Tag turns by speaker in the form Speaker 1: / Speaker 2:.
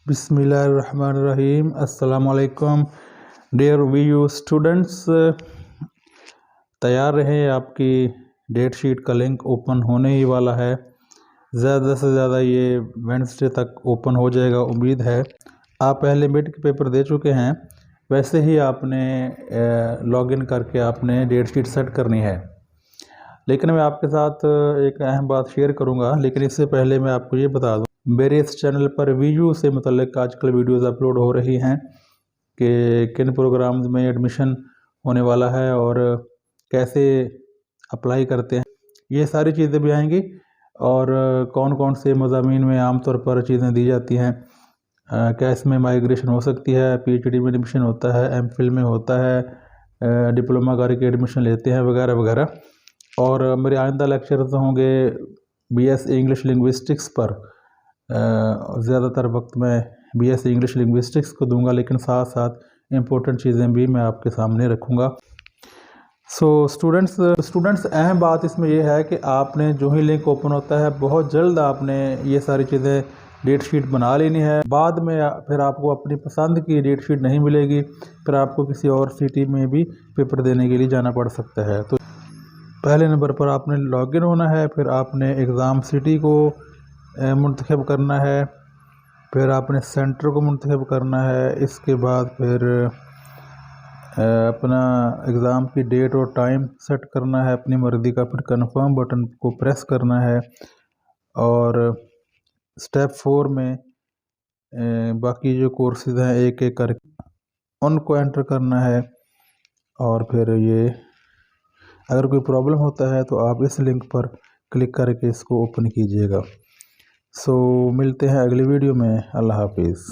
Speaker 1: बिस्मिल्लाहिर्रहमानिर्रहीम। अस्सलाम वालेकुम डियर वीयू स्टूडेंट्स। तैयार रहें, आपकी डेट शीट का लिंक ओपन होने ही वाला है। ज़्यादा से ज़्यादा ये वेडनेसडे तक ओपन हो जाएगा, उम्मीद है। आप पहले मिड के पेपर दे चुके हैं, वैसे ही आपने लॉगिन करके आपने डेट शीट सेट करनी है। लेकिन मैं आपके साथ एक अहम बात शेयर करूंगा, लेकिन इससे पहले मैं आपको ये बता दूं, मेरे इस चैनल पर वीयू से मुतल्लिक आजकल वीडियोस अपलोड हो रही हैं कि किन प्रोग्राम्स में एडमिशन होने वाला है और कैसे अप्लाई करते हैं, ये सारी चीज़ें भी आएंगी। और कौन कौन से मज़ामीन में आमतौर पर चीज़ें दी जाती हैं, क्या इसमें माइग्रेशन हो सकती है, पीएचडी में एडमिशन होता है, एमफिल में होता है, डिप्लोमा करके एडमिशन लेते हैं, वगैरह वगैरह। और मेरे आइंदा लेक्चर्स होंगे बीएस इंग्लिश लिंग्विस्टिक्स पर। ज़्यादातर वक्त मैं बीएस इंग्लिश लिंग्विस्टिक्स को दूंगा, लेकिन साथ साथ इम्पोर्टेंट चीज़ें भी मैं आपके सामने रखूँगा। सो स्टूडेंट्स अहम बात इसमें यह है कि आपने जो ही लिंक ओपन होता है, बहुत जल्द आपने ये सारी चीज़ें डेट शीट बना लेनी है। बाद में फिर आपको अपनी पसंद की डेट शीट नहीं मिलेगी, फिर आपको किसी और सिटी में भी पेपर देने के लिए जाना पड़ सकता है। तो पहले नंबर पर आपने लॉगिन होना है, फिर आपने एग्ज़ाम सिटी को मुंतखब करना है, फिर आपने सेंटर को मुंतखब करना है। इसके बाद फिर अपना एग्ज़ाम की डेट और टाइम सेट करना है अपनी मर्ज़ी का, फिर कंफर्म बटन को प्रेस करना है। और स्टेप 4 में बाकी जो कोर्सेज़ हैं एक एक करके उनको एंटर करना है। और फिर ये अगर कोई प्रॉब्लम होता है तो आप इस लिंक पर क्लिक करके इसको ओपन कीजिएगा। सो मिलते हैं अगली वीडियो में। अल्लाह हाफिज़।